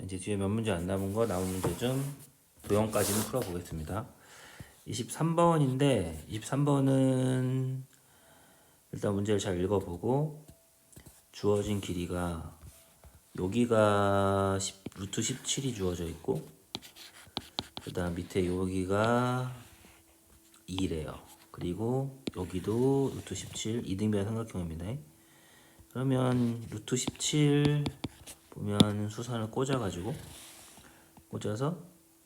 자, 이제 뒤에 몇 문제 안 남은 거 남은 문제 좀 도형까지는 풀어보겠습니다. 23번인데 23번은 일단 문제를 잘 읽어보고 주어진 길이가 여기가 루트 17이 주어져 있고 그 다음 밑에 여기가 2래요. 그리고 여기도 루트 17 이등변 삼각형입니다. 그러면 루트 17 보면 수선을 꽂아서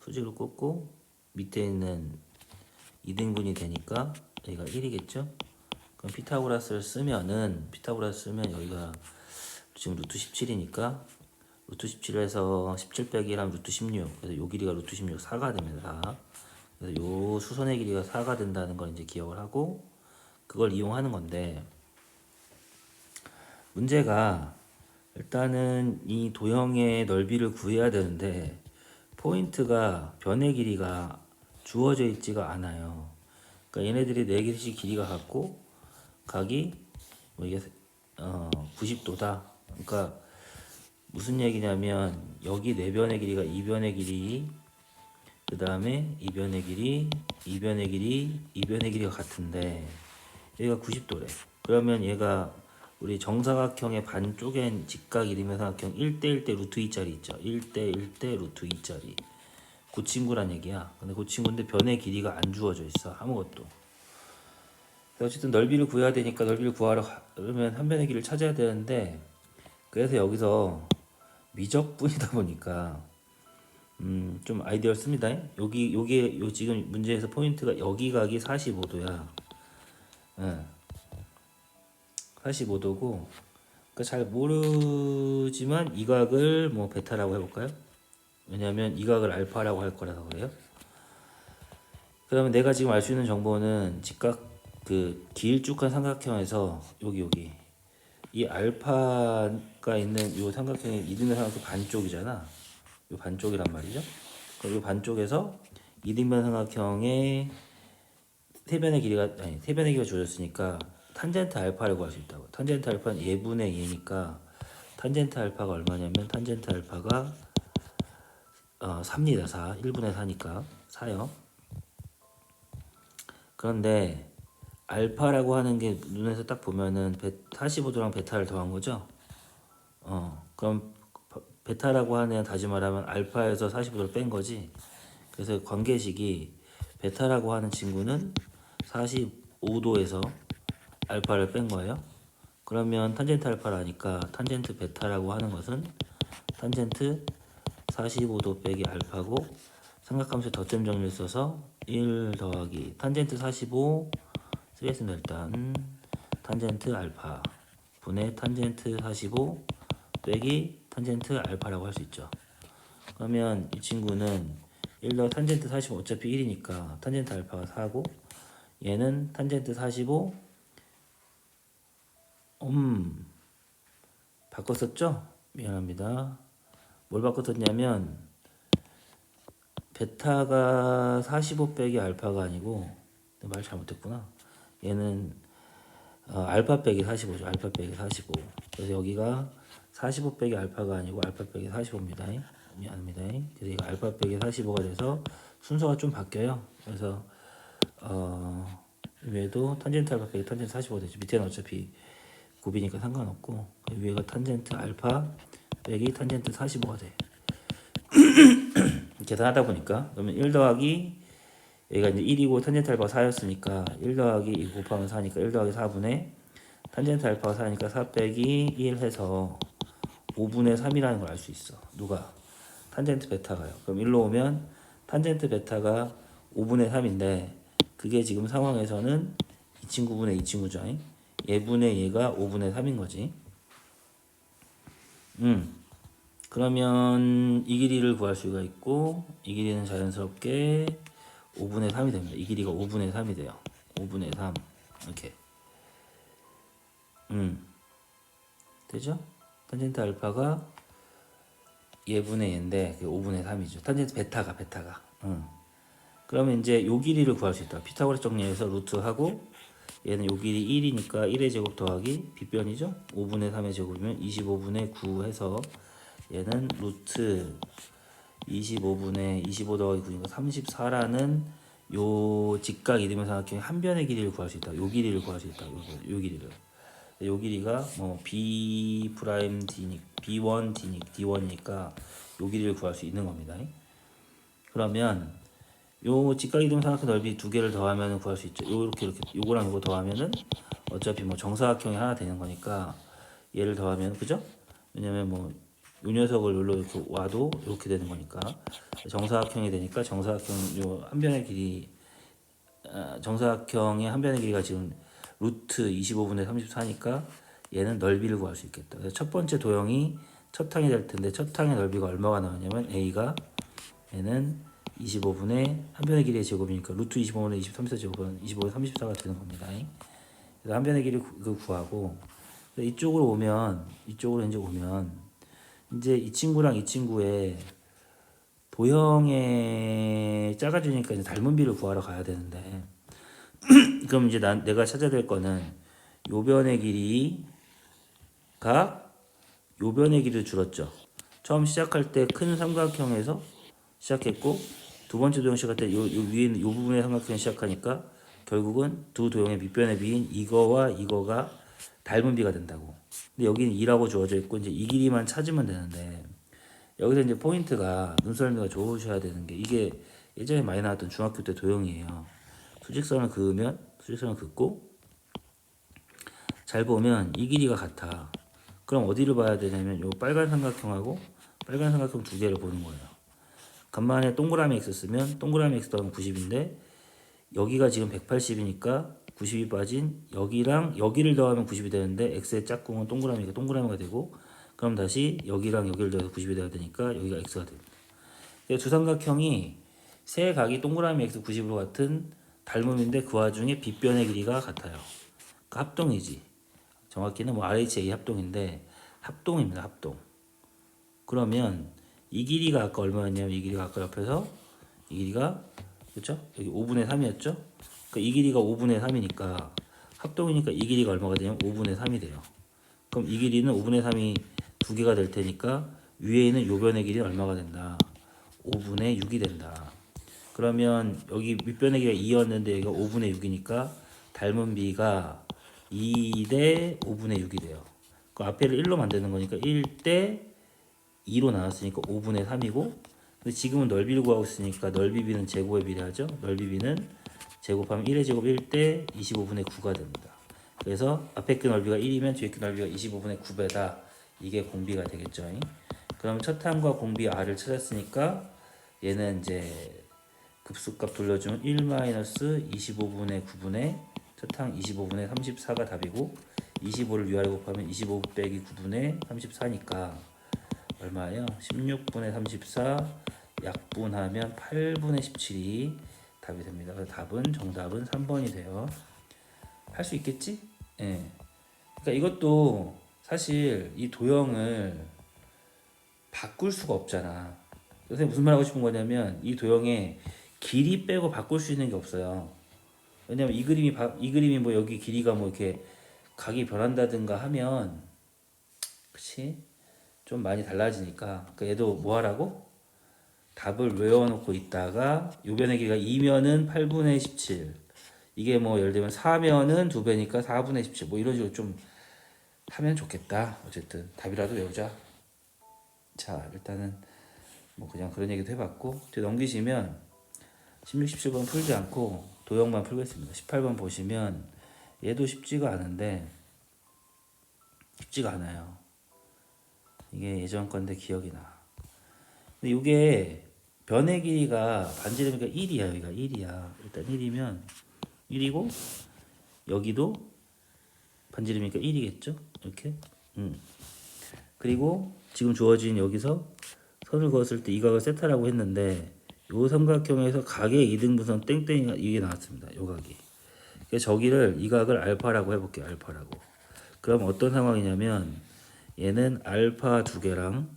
수직으로 꽂고 밑에 있는 2등분이 되니까 여기가 1이겠죠? 그럼 피타고라스를 쓰면 여기가 지금 루트 17이니까 루트 17에서 17 빼기 1 하면 루트 16. 그래서 요 길이가 루트 16 4가 됩니다. 4. 그래서 요 수선의 길이가 4가 된다는 걸 이제 기억을 하고 그걸 이용하는 건데 문제가 일단은 이 도형의 넓이를 구해야 되는데 포인트가 변의 길이가 주어져 있지가 않아요. 그러니까 얘네들이 4개씩 길이가 같고 각이 뭐 이게 90도다. 그러니까 무슨 얘기냐면 여기 4변의 길이가 2변의 길이 그 다음에 2변의 길이 2변의 길이 2변의 길이가 같은데 여기가 90도래. 그러면 얘가 우리 정사각형의 반쪽엔 직각 이등변 삼각형 1대 1대 루트 2짜리 있죠. 1대 1대 루트 2짜리. 그 친구란 얘기야. 근데 그 친구인데 변의 길이가 안 주어져 있어. 아무것도. 어쨌든 넓이를 구해야 되니까 넓이를 구하러 그러면 한 변의 길이를 찾아야 되는데 그래서 여기서 미적분이다 보니까 좀 아이디어를 씁니다. 요게 지금 문제에서 포인트가 여기 각이 45도야. 예. 45도고 그러니까 잘 모르지만 이 각을 뭐 베타라고 해볼까요? 왜냐하면 이 각을 알파라고 할 거라서 그래요. 그러면 내가 지금 알 수 있는 정보는 직각 그 길쭉한 삼각형에서 여기 이 알파가 있는 요 삼각형의 이등변 삼각형 반쪽이잖아. 요 반쪽이란 말이죠. 그럼 요 반쪽에서 이등변 삼각형의 세변의 길이가 주어졌으니까 탄젠트 알파를 구할 수 있다고. 탄젠트 알파는 예분의 예니까 탄젠트 알파가 얼마냐면 탄젠트 알파가 4입니다. 4. 1분의 4니까 4요. 그런데 알파라고 하는 게 눈에서 딱 보면은 45도랑 베타를 더한 거죠. 그럼 베타라고 하는 다시 말하면 알파에서 45도를 뺀 거지. 그래서 관계식이 베타라고 하는 친구는 45도에서 알파를 뺀 거예요. 그러면 탄젠트 알파라니까 탄젠트 베타라고 하는 것은 탄젠트 45도 빼기 알파고 삼각함수 덧점 정리를 써서 1 더하기 탄젠트 45 쓰겠습니다. 일단 탄젠트 알파 분의 탄젠트 45 빼기 탄젠트 알파라고 할 수 있죠. 그러면 이 친구는 1 더하기 탄젠트 45 어차피 1이니까 탄젠트 알파가 4고 얘는 탄젠트 45 바꿨었죠? 미안합니다. 뭘 바꿨었냐면 베타가 45 빼기 알파가 아니고 말 잘못했구나. 얘는 알파 빼기 45죠. 알파 빼기 45. 그래서 여기가 45 빼기 알파가 아니고 알파 빼기 45입니다. 미안합니다. 그래서 이거 알파 빼기 45가 돼서 순서가 좀 바뀌어요. 그래서 위에도 탄젠트 알파 빼기 탄젠트 45가 되죠. 밑에는 어차피 곱이니까 상관없고 위에가 탄젠트 알파 빼기 탄젠트 45가 돼. 계산하다 보니까 그러면 1 더하기 여기가 이제 1이고 탄젠트 알파가 4였으니까 1 더하기 2 곱하면 4니까 1 더하기 4분의 탄젠트 알파가 4니까 4 빼기 1 해서 5분의 3이라는 걸 알 수 있어. 누가? 탄젠트 베타가요. 그럼 1로 오면 탄젠트 베타가 5분의 3인데 그게 지금 상황에서는 이 친구분의 이 친구죠. 얘분의 얘가 5분의 3인 거지. 그러면 이 길이를 구할 수가 있고 이 길이는 자연스럽게 5분의 3이 됩니다. 이 길이가 5분의 3이 돼요. 5분의 3 이렇게 되죠? 탄젠트 알파가 얘분의 얘인데 그게 5분의 3이죠. 탄젠트 베타가 그러면 이제 요 길이를 구할 수 있다. 피타고라스 정리해서 루트하고 얘는 요 길이 1이니까 1의 제곱 더하기 빗변이죠. 5분의 3의 제곱이면 25분의 9 해서 얘는 루트 25분의 25 더하기 9니까 34라는 요 직각 이등변 삼각형의 한 변의 길이를 구할 수 있다. 요 길이를 구할 수 있다. 요 길이를. 요 길이가 뭐 b 프라임 d b1 d1이니까 요 길이를 구할 수 있는 겁니다. 그러면 요 직각 이등변 삼각형 넓이 두 개를 더하면 구할 수 있죠. 요렇게 이렇게 요거랑 요거 더하면은 어차피 뭐 정사각형이 하나 되는 거니까 얘를 더하면 그죠? 왜냐면 뭐 요 녀석을 여기로 이렇게 와도 이렇게 되는 거니까 정사각형이 되니까 정사각형 요 한 변의 길이 정사각형의 한 변의 길이가 지금 루트 25분의 34니까 얘는 넓이를 구할 수 있겠다. 그래서 첫 번째 도형이 첫 항이 될 텐데 첫 항의 넓이가 얼마가 나오냐면 a가 얘는 25분의 한 변의 길이의 제곱이니까 루트 25분의 23 제곱은 25분의 34가 되는 겁니다. 그래서 한 변의 길이 구하고 이쪽으로 이제 오면 이제 이 친구랑 이 친구의 도형의 작아지니까 이제 닮은 비를 구하러 가야 되는데 그럼 이제 내가 찾아야 될 거는 요 변의 길이가 요 변의 길이를 줄었죠. 처음 시작할 때 큰 삼각형에서 시작했고 두 번째 도형 시작할 때 요 위에 요 부분의 삼각형 시작하니까 결국은 두 도형의 밑변의 비인 이거와 이거가 닮은 비가 된다고. 근데 여기는 2라고 주어져 있고 이제 이 길이만 찾으면 되는데 여기서 이제 포인트가 눈썰미가 좋으셔야 되는 게 이게 예전에 많이 나왔던 중학교 때 도형이에요. 수직선을 긋고 잘 보면 이 길이가 같아. 그럼 어디를 봐야 되냐면 요 빨간 삼각형하고 빨간 삼각형 두 개를 보는 거예요. 간만에 동그라미 x 쓰면 동그라미 x 더하면 90인데 여기가 지금 180이니까 90이 빠진 여기랑 여기를 더하면 90이 되는데 x의 짝꿍은 동그라미가 되고 그럼 다시 여기랑 여기를 더해서 90이 돼야 되니까 여기가 x가 됩니다. 두 삼각형이 세 각이 동그라미 x 90으로 같은 닮음인데 그 와중에 빗변의 길이가 같아요. 그러니까 합동이지. 정확히는 뭐 RHA 합동인데 합동입니다. 합동. 그러면 이 길이가 아까 얼마였냐면 이 길이가 아까 옆에서 이 길이가 그렇죠? 여기 5분의 3이었죠? 그러니까 이 길이가 5분의 3이니까 합동이니까 이 길이가 얼마가 되냐면 5분의 3이 돼요. 그럼 이 길이는 5분의 3이 두 개가 될 테니까 위에 있는 요 변의 길이는 얼마가 된다? 5분의 6이 된다. 그러면 여기 밑변의 길이가 2였는데 여기가 5분의 6이니까 닮은 비가 2 대 5분의 6이 돼요. 그 앞에를 1로 만드는 거니까 1 대 2로 나눴으니까 5분의 3이고 근데 지금은 넓이를 구하고 있으니까 넓이 비는 제곱에 비례하죠. 넓이 비는 제곱하면 1의 제곱 1 대 25분의 9가 됩니다. 그래서 앞에 그 넓이가 1이면 뒤에 그 넓이가 25분의 9배다. 이게 공비가 되겠죠. 그럼 첫 항과 공비 r을 찾았으니까 얘는 이제 급수값 돌려주면 1-25분의 9분의 첫 항 25분의 34가 답이고 25를 위아래 곱하면 25 빼기 9분의 34니까 얼마예요? 16분의 34 약분하면 8분의 17이 답이 됩니다. 그래서 정답은 3번이 돼요. 할 수 있겠지? 예. 그러니까 이것도 사실 이 도형을 바꿀 수가 없잖아. 선생님 무슨 말 하고 싶은 거냐면 이 도형의 길이 빼고 바꿀 수 있는 게 없어요. 왜냐면 이 그림이 뭐 여기 길이가 뭐 이렇게 각이 변한다든가 하면 그치? 좀 많이 달라지니까 그러니까 얘도 뭐 하라고? 답을 외워놓고 있다가 요 변의 길이가 2면은 8분의 17 이게 뭐 예를 들면 4면은 2배니까 4분의 17 뭐 이런 식으로 좀 하면 좋겠다. 어쨌든 답이라도 외우자. 자 일단은 뭐 그냥 그런 얘기도 해봤고 뒤에 넘기시면 16, 17번 풀지 않고 도형만 풀겠습니다. 18번 보시면 얘도 쉽지가 않은데 쉽지가 않아요. 이게 예전 건데 기억이 나. 근데 이게 변의 길이가 반지름이니까 1이야. 여기가 1이야. 일단 1이면 1이고 여기도 반지름이니까 1이겠죠? 이렇게. 그리고 지금 주어진 여기서 선을 그었을 때 이 각을 세타라고 했는데 요 삼각형에서 각의 이등분선 땡땡이가 이게 나왔습니다. 요 각이. 그래서 저기를 이 각을 알파라고 해볼게요. 알파라고. 그럼 어떤 상황이냐면 얘는 알파 두 개랑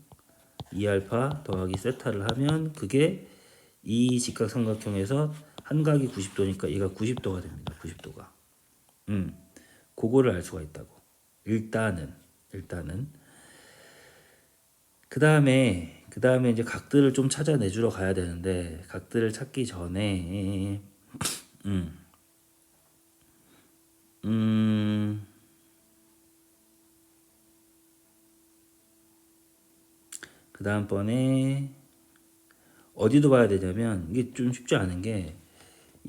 2알파 더하기 세타를 하면 그게 이 직각 삼각형에서 한 각이 90도니까 얘가 90도가 됩니다. 90도가. 그거를 알 수가 있다고. 일단은 그 다음에 이제 각들을 좀 찾아내주러 가야 되는데 각들을 찾기 전에 음, 음, 그 다음번에 어디도 봐야 되냐면 이게 좀 쉽지 않은 게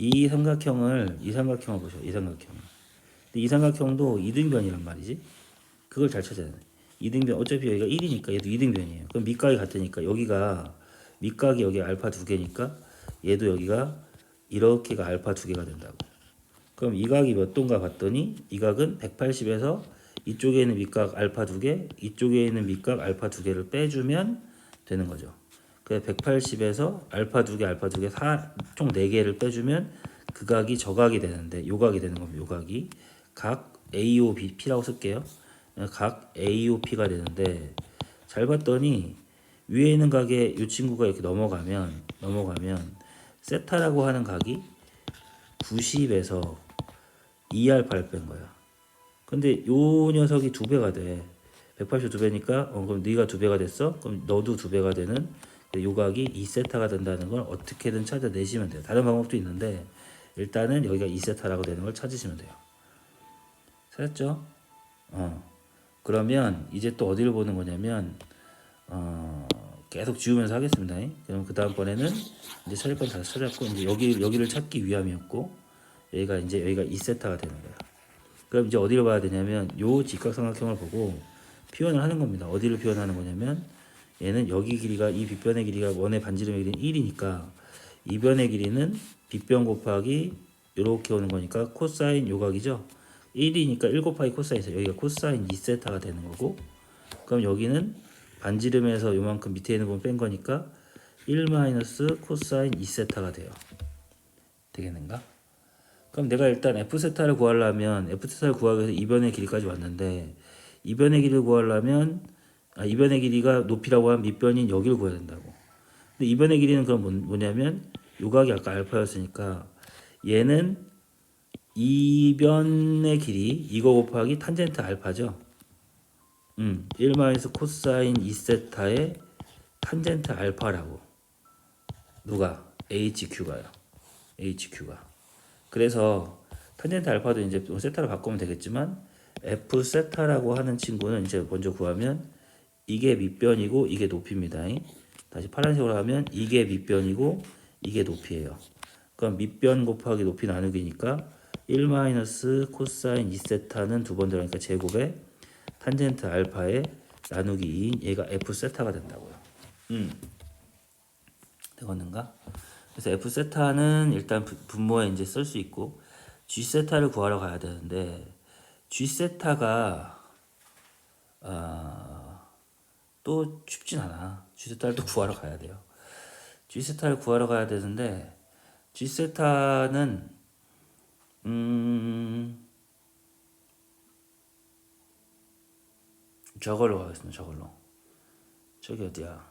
이 삼각형을 보셔. 이 삼각형. 근데 이 삼각형도 이등변이란 말이지. 그걸 잘 찾아야 돼. 이등변 어차피 여기가 1이니까 얘도 이등변이에요. 그럼 밑각이 같으니까 여기가 밑각이 여기 알파 두 개니까 얘도 여기가 이렇게가 알파 두 개가 된다고. 그럼 이 각이 몇 도인가 봤더니 이 각은 180에서 이쪽에 있는 밑각 알파 두 개, 이쪽에 있는 밑각 알파 두 개를 빼주면 되는 거죠. 그래서 180에서 알파 두 개, 총 4개를 빼주면 그 각이 저 각이 되는데 요 각이 되는 겁니다. 요 각이 각 AOBP라고 쓸게요. 각 AOP가 되는데 잘 봤더니 위에 있는 각에 이 친구가 이렇게 넘어가면 세타라고 하는 각이 90에서 2알파를 뺀 거야. 근데 요 녀석이 두 배가 돼. 180 두 배니까 그럼 네가 두 배가 됐어? 그럼 너도 두 배가 되는 요각이 2세타가 된다는 걸 어떻게든 찾아내시면 돼요. 다른 방법도 있는데 일단은 여기가 2세타라고 되는 걸 찾으시면 돼요. 찾았죠? 그러면 이제 또 어디를 보는 거냐면 계속 지우면서 하겠습니다. 그럼 그 다음번에는 이제 찾을 건 다 찾았고 이제 여기를 찾기 위함이었고 여기가 2세타가 되는 거야. 그럼 이제 어디를 봐야 되냐면 요 직각삼각형을 보고 표현을 하는 겁니다. 어디를 표현하는 거냐면 얘는 여기 길이가 이 빗변의 길이가 원의 반지름의 길이는 1이니까 이 변의 길이는 빗변 곱하기 이렇게 오는 거니까 코사인 요각이죠. 1이니까 1 곱하기 코사인에서 여기가 코사인 2세타가 되는 거고 그럼 여기는 반지름에서 요만큼 밑에 있는 부분 뺀 거니까 1 마이너스 코사인 2세타가 돼요. 되겠는가? 그럼 내가 일단 F세타를 구하려면 F세타를 구하기 위해서 이변의 길이까지 왔는데 이변의 길이를 구하려면 이변의 길이가 높이라고 하면 밑변인 여기를 구해야 된다고. 근데 이변의 길이는 그럼 뭐냐면 요각이 아까 알파였으니까 얘는 이변의 길이 이거 곱하기 탄젠트 알파죠. 1 마이너스 코사인 2세타의 탄젠트 알파라고. 누가? HQ가요. HQ가. 그래서 탄젠트 알파도 이제 세타로 바꾸면 되겠지만 F 세타라고 하는 친구는 이제 먼저 구하면 이게 밑변이고 이게 높이입니다. 다시 파란색으로 하면 이게 밑변이고 이게 높이에요. 그럼 밑변 곱하기 높이 나누기니까 1 마이너스 코사인 2세타는 두 번 들어가니까 제곱에 탄젠트 알파에 나누기 2인 얘가 F 세타가 된다고요. 되겠는가? 그래서 F 세타는 일단 분모에 이제 쓸 수 있고 G 세타를 구하러 가야 되는데 G 세타가 또 쉽진 않아. G 세타를 또 구하러 가야 돼요. G 세타를 구하러 가야 되는데 G 세타는 저걸로 가겠습니다. 저걸로. 저기 어디야?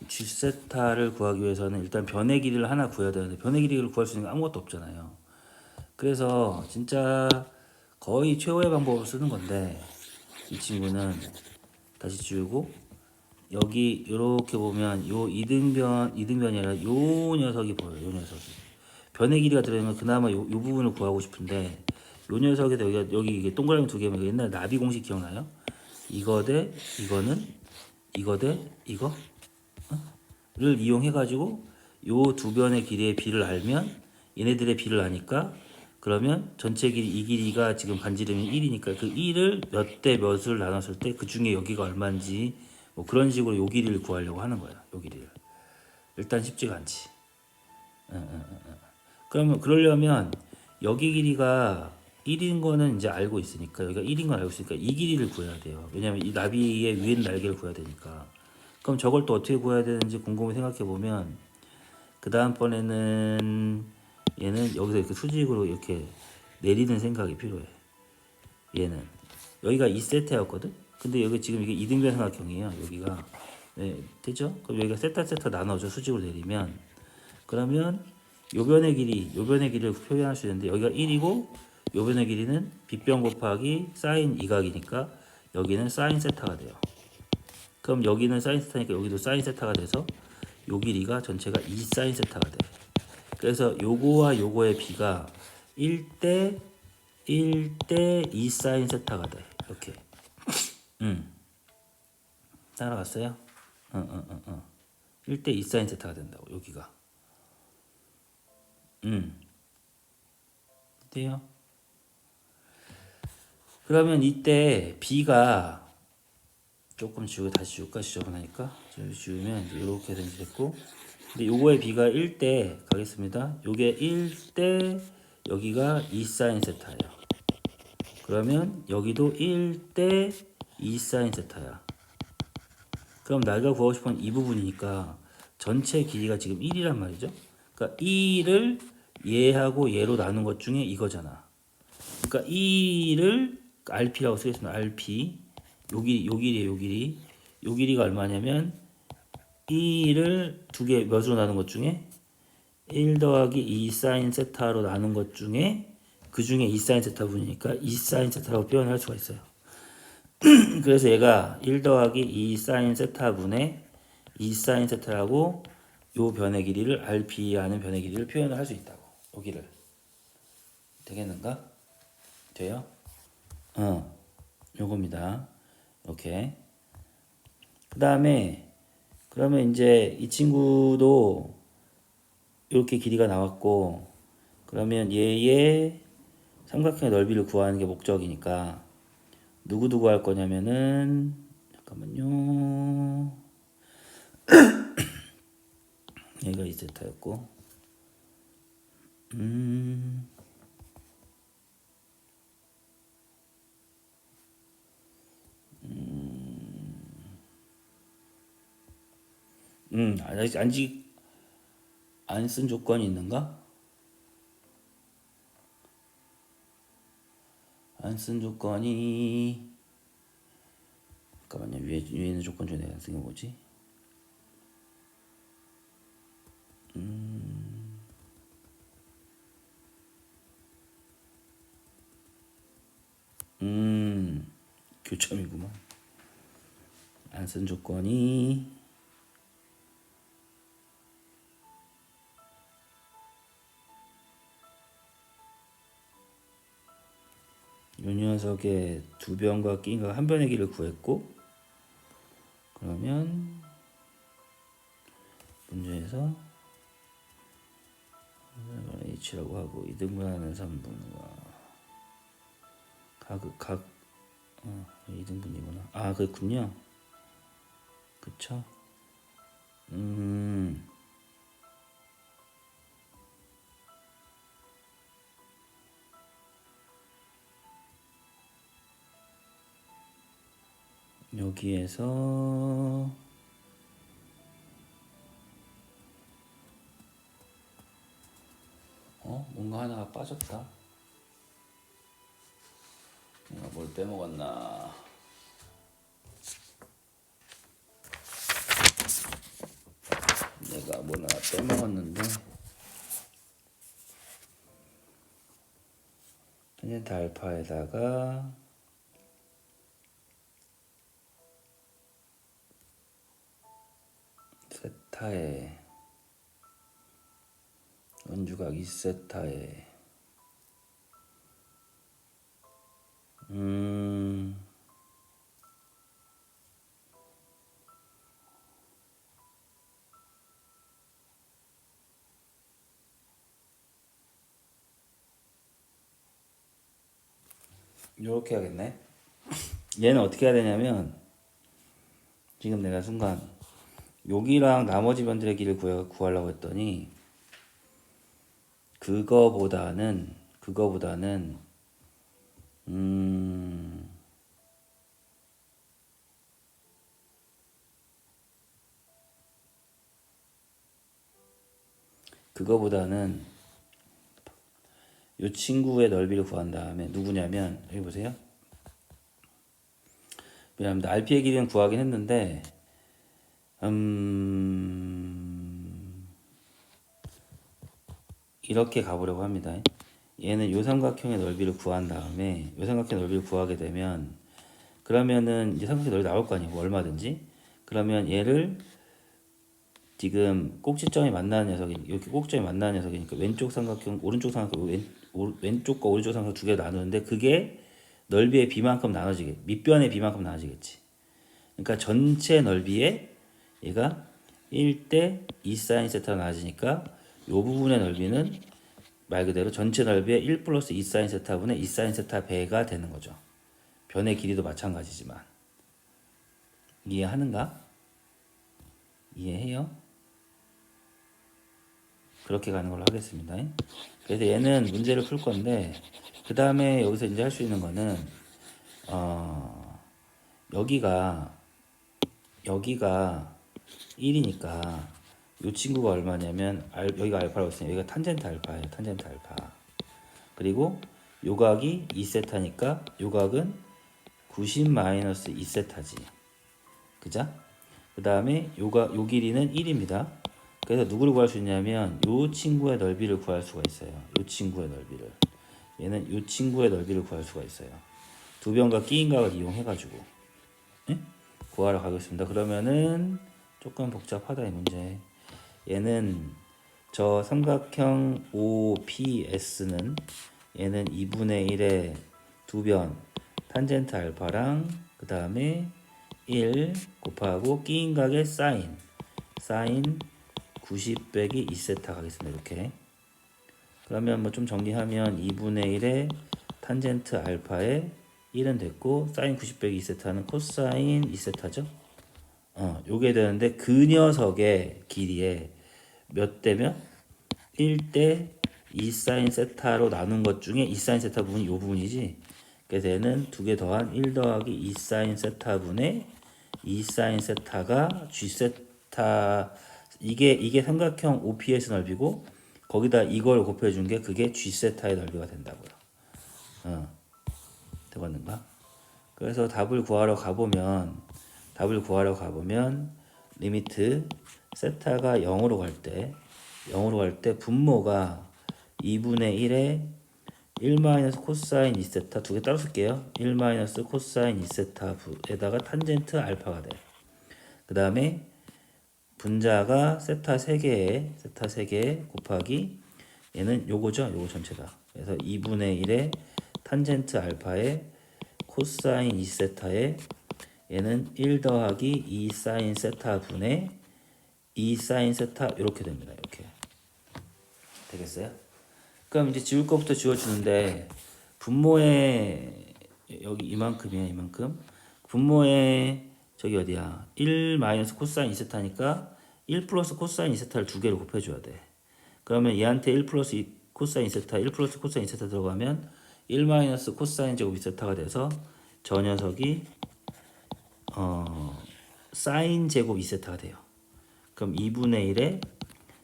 G세타를 구하기 위해서는 일단 변의 길이를 하나 구해야 되는데 변의 길이를 구할 수 있는 게 아무것도 없잖아요. 그래서 진짜 거의 최후의 방법을 쓰는 건데 이 친구는 다시 지우고 여기 이렇게 보면 요 이등변이 아니라 요 녀석이 보여요. 요 녀석이 변의 길이가 들어있는 그나마 요 부분을 구하고 싶은데 요 녀석에도 여기 이게 동그라미 두 개면 옛날 나비 공식 기억나요? 이거 대 이거는 이거 대 이거 를 이용해 가지고 요 두 변의 길이의 비를 알면 얘네들의 비를 아니까 그러면 전체 길이 이 길이가 지금 반지름이 1이니까 그 1을 몇 대 몇을 나눴을 때 그 중에 여기가 얼마인지 뭐 그런 식으로 요 길이를 구하려고 하는 거야. 요 길이를. 일단 쉽지가 않지. 그러면 그러려면 여기 길이가 1인 거는 이제 알고 있으니까 여기가 1인 건 알고 있으니까 이 길이를 구해야 돼요. 왜냐면 이 나비의 위에 날개를 구해야 되니까. 그럼 저걸 또 어떻게 구해야 되는지 곰곰이 생각해 보면 그 다음번에는 얘는 여기서 이렇게 수직으로 이렇게 내리는 생각이 필요해. 얘는 여기가 2세타였거든. 근데 여기 지금 이게 이등변 삼각형이에요. 여기가 네, 되죠? 그럼 여기가 세타 나눠져 수직으로 내리면 그러면 요 변의 길이를 표현할 수 있는데 여기가 1이고 요 변의 길이는 빗변 곱하기 사인 2각이니까 여기는 사인 세타가 돼요. 그럼 여기는 사인 세타니까 여기도 사인 세타가 돼서 요 길이가 전체가 2 사인 세타가 돼. 그래서 요거와 요거의 비가 1대 1대 2 사인 세타가 돼. 이렇게. 따라갔어요? 1대 2 사인 세타가 된다고 여기가. 돼요? 그러면 이때 b가 조금 지우고 다시 지울까? 지저분하니까 지우면 이렇게 됐고, 근데 요거의 b가 1대 가겠습니다. 요게 1대 여기가 2 사인 세타예요. 그러면 여기도 1대 2 사인 세타야. 그럼 내가 구하고 싶은 이 부분이니까 전체 길이가 지금 1이란 말이죠. 그러니까 2를 얘하고 얘로 나눈 것 중에 이거잖아. 그러니까 2를 RP라고 쓰겠습니다. RP. 요 길이에요. 요 길이가 얼마냐면 2를 두 개 몇으로 나눈 것 중에 1 더하기 2 사인 세타로 나눈 것 중에 그 중에 2 사인 세타 분이니까 2 사인 세타라고 표현할 수가 있어요. 그래서 얘가 1 더하기 2 사인 세타 분의 2 사인 세타라고 요 변의 길이를 RP라는 변의 길이를 표현을 할 수 있다고. 여기를. 되겠는가? 돼요? 요겁니다. 이렇게. 그 다음에 그러면 이제 이 친구도 이렇게 길이가 나왔고, 그러면 얘의 삼각형의 넓이를 구하는 게 목적이니까 누구 할 거냐면은, 잠깐만요. 얘가 2세타였고, 아직 안 쓴 조건이 있는가? 안 쓴 조건이, 잠깐만요. 위에 있는 조건 중에 내가 안 쓴 게 뭐지? 교점이구만. 안 쓴 조건이 요 녀석의 두 변과 끼인가 한 변의 길을 구했고, 그러면 문제에서 h라고 하고 이등분하는 3분과 각 2등분이구나. 아, 그렇군요. 그쵸? 여기에서 뭔가 하나가 빠졌다. 내가 뭘 빼먹었나? 내가 뭘 하나 빼먹었는데, 탄젠트 알파에다가 세타에 원주각 2세타에 이렇게 해야겠네. 얘는 어떻게 해야 되냐면, 지금 내가 순간 여기랑 나머지 변들의 길을 구하려고 했더니 그거보다는 이 친구의 넓이를 구한 다음에 누구냐면, 여기 보세요. 미안합니다. RP의 길이는 구하긴 했는데 이렇게 가보려고 합니다. 얘는 요 삼각형의 넓이를 구한 다음에 요 삼각형의 넓이를 구하게 되면 그러면은 이제 삼각형 넓이 나올 거 아니에요. 얼마든지. 그러면 얘를 지금 꼭지점이 만나는 녀석이 이렇게 꼭지점이 만나는 녀석이니까 왼쪽 삼각형, 오른쪽 삼각형, 왼쪽과 오른쪽 삼각형 두 개 나누는데 그게 넓이의 비만큼 나눠지게 밑변의 비만큼 나눠지겠지. 그러니까 전체 넓이에 얘가 1대 2 사인 세타가 나눠지니까 이 부분의 넓이는 말 그대로 전체 넓이의 1 플러스 2 사인 세타분의 2 사인 세타 배가 되는 거죠. 변의 길이도 마찬가지지만. 이해하는가? 이해해요? 그렇게 가는 걸로 하겠습니다. 그래서 얘는 문제를 풀 건데 그 다음에 여기서 이제 할 수 있는 거는 여기가 1이니까 이 친구가 얼마냐면 여기가 알파라고 했으니까 여기가 탄젠트 알파예요. 탄젠트 알파. 그리고 요 각이 2세타니까 요 각은 90 마이너스 2세타지. 그죠? 그 다음에 요 길이는 1입니다. 그래서 누구를 구할 수 있냐면 요 친구의 넓이를 구할 수가 있어요. 요 친구의 넓이를. 얘는 요 친구의 넓이를 구할 수가 있어요. 두 변과 끼인각을 이용해가지고 구하러 가겠습니다. 그러면은 조금 복잡하다 이 문제. 얘는 저 삼각형 OPS는 얘는 2분의 1의 두 변 탄젠트 알파랑 그 다음에 1 곱하고 끼인각의 사인 90 빼기 2세타 가겠습니다. 이렇게. 그러면 뭐 좀 정리하면 2분의 1의 탄젠트 알파의 1은 됐고 사인 90 빼기 2세타는 코사인 2세타죠. 요게 되는데 그 녀석의 길이에 몇 대면 1대 2 사인 세타로 나눈 것 중에 2 사인 세타 부분이 이 부분이지. 그래서 얘는 두 개 더한 1 더하기 2 사인 세타 분의 2 사인 세타가 G 세타. 이게 삼각형 OPS 넓이고 거기다 이걸 곱해준 게 그게 G 세타의 넓이가 된다고요. 되겠는가? 그래서 답을 구하러 가보면 리미트 세타가 0으로 갈 때 분모가 2분의 1에 1 마이너스 코사인 2세타 두 개 따로 쓸게요. 1 마이너스 코사인 2세타에다가 탄젠트 알파가 돼. 그 다음에 분자가 세타 3개 곱하기 얘는 요거죠. 요거 전체다. 그래서 2분의 1의 탄젠트 알파에 코사인 2세타에 얘는 1 더하기 2 사인 세타 분의 2 사인 세타 이렇게 됩니다. 이렇게 되겠어요? 그럼 이제 지울 것부터 지워주는데 분모에 여기 이만큼이야. 이만큼 분모에 저기 어디야 1 마이너스 코사인 2세타니까 1 플러스 코사인 2세타를 두 개를 곱해줘야 돼. 그러면 얘한테 1 플러스 코사인 2세타 1 플러스 코사인 2세타 들어가면 1 마이너스 코사인 제곱 2세타가 돼서 저 녀석이 사인 제곱 2세타가 돼요. 그럼 2분의 1에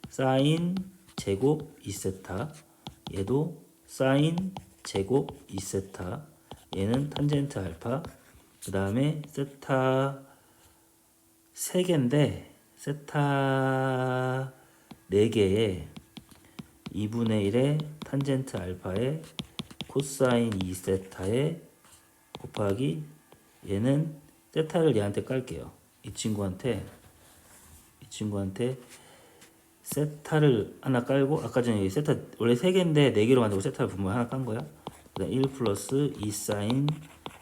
사인 제곱 2세타 얘도 사인 제곱 2세타 얘는 탄젠트 알파 그 다음에 세타 3개인데 세타 4개에 2분의 1의 탄젠트 알파에 코사인 2세타에 곱하기 얘는 세타를 얘한테 깔게요. 이 친구한테 세타를 하나 깔고 아까 전에 세타 원래 3개인데 4개로 만들고 세타를 분모에 하나 깐 거야. 그다음 1 플러스 2 사인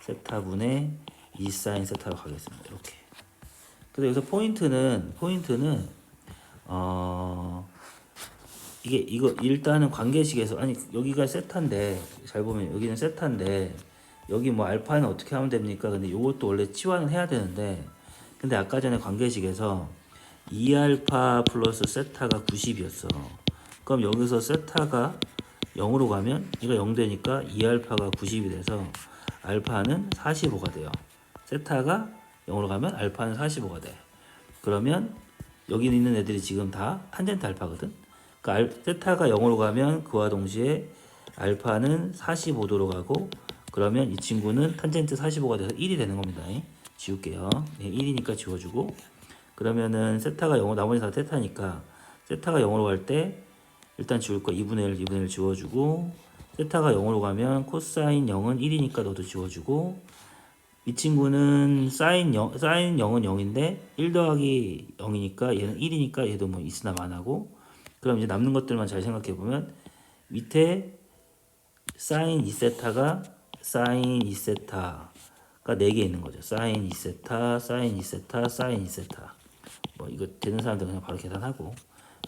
세타분의 2 사인 세타로 가겠습니다. 이렇게. 그래서 여기서 포인트는 이거 일단은 관계식에서 아니 여기가 세타인데 잘 보면 여기는 세타인데 여기 뭐 알파는 어떻게 하면 됩니까? 근데 이것도 원래 치환을 해야 되는데 근데 아까 전에 관계식에서 2알파 플러스 세타가 90이었어. 그럼 여기서 세타가 0으로 가면 이거 0 되니까 2알파가 90이 돼서 알파는 45가 돼요. 세타가 0으로 가면 알파는 45가 돼. 그러면 여기 있는 애들이 지금 다 탄젠트 알파거든. 그러니까 세타가 0으로 가면 그와 동시에 알파는 45도로 가고 그러면 이 친구는 탄젠트 45가 돼서 1이 되는 겁니다. 지울게요. 1이니까 지워주고 그러면은 세타가 0으로 나머지 다 세타니까 세타가 0으로 갈 때 일단 지울 거 2분의 1 지워주고 세타가 0으로 가면 코사인 0은 1이니까 너도 지워주고 이 친구는 사인 0은 0인데 1 더하기 0이니까 얘는 1이니까 얘도 뭐 있으나 마나고. 그럼 이제 남는 것들만 잘 생각해 보면 밑에 사인 2세타가 사인 2세타가 4개 있는 거죠. 사인 2세타, 사인 2세타, 사인 2세타. 뭐 이거 되는 사람들 그냥 바로 계산하고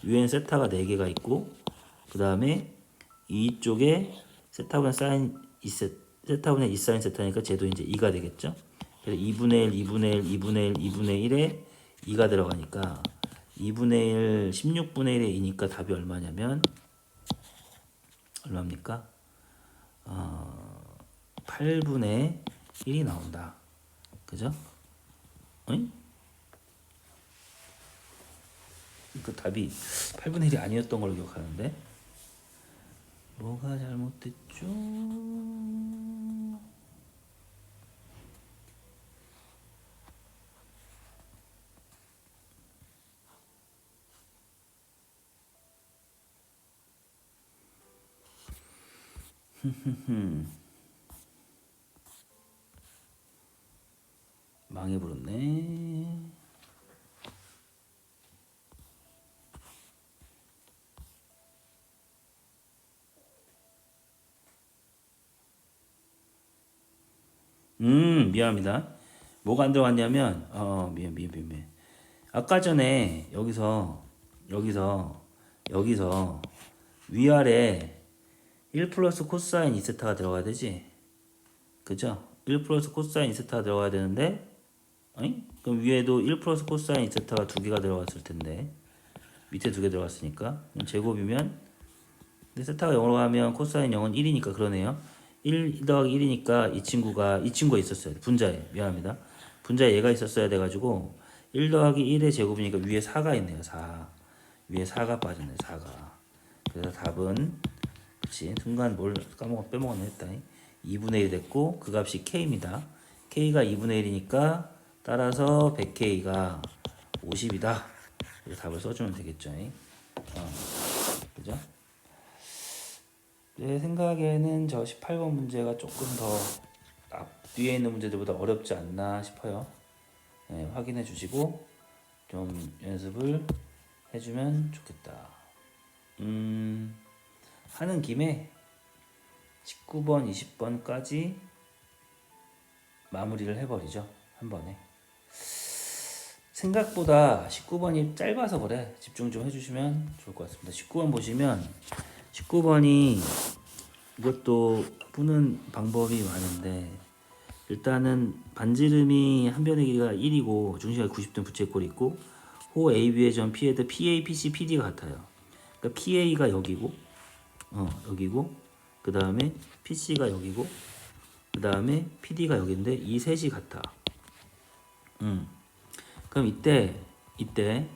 위엔 세타가 4개가 있고 그 다음에 이쪽에 세타분의 사인 2세 세타분의 2 사인 세타니까 쟤도 이제 2가 되겠죠. 그래서 2분의 1, 2분의 1, 2분의 1, 2분의 1에 2가 들어가니까 2분의 1, 16분의 1에 2니까 답이 얼마냐면 얼마입니까? 8분의 1이 나온다. 그죠? 응? 그 답이 8분의 1이 아니었던 걸로 기억하는데 뭐가 잘못됐죠? 망해버렸네. 미안합니다. 뭐가 안 들어갔냐면, 미안. 아까 전에 여기서 위아래 1 플러스 코사인 2세타가 들어가야 되지? 그죠? 1 플러스 코사인 2세타가 들어가야 되는데, 어이? 그럼 위에도 1 플러스 코사인 2세타가 2개가 들어갔을 텐데, 밑에 2개 들어갔으니까, 제곱이면, 근데 세타가 0으로 가면 코사인 0은 1이니까 그러네요. 1 더하기 1이니까 이 친구가 있었어요. 분자에. 미안합니다. 분자에 얘가 있었어야 돼가지고 1 더하기 1의 제곱이니까 위에 4가 있네요. 4. 위에 4가 빠졌네. 4가. 그래서 답은 그치. 순간 뭘 빼먹었네 했다. 2분의 1 됐고 그 값이 k입니다. k가 2분의 1이니까 따라서 100k가 50이다. 그래서 답을 써주면 되겠죠. 그죠? 제 생각에는 저 18번 문제가 조금 더 뒤에 있는 문제들보다 어렵지 않나 싶어요. 네, 확인해 주시고 좀 연습을 해주면 좋겠다. 하는 김에 19번, 20번까지 마무리를 해버리죠. 한 번에. 생각보다 19번이 짧아서 그래. 집중 좀 해주시면 좋을 것 같습니다. 19번 보시면 19번이 이것도 푸는 방법이 많은데 일단은 반지름이 한 변의 길이가 1이고 중심이 90도 부채꼴이 있고 호 AB의 점 P에다 PA, PC, PD가 같아요. 그러니까 PA가 여기고 여기고 그 다음에 PC가 여기고 그 다음에 PD가 여기인데 이 셋이 같아. 그럼 이때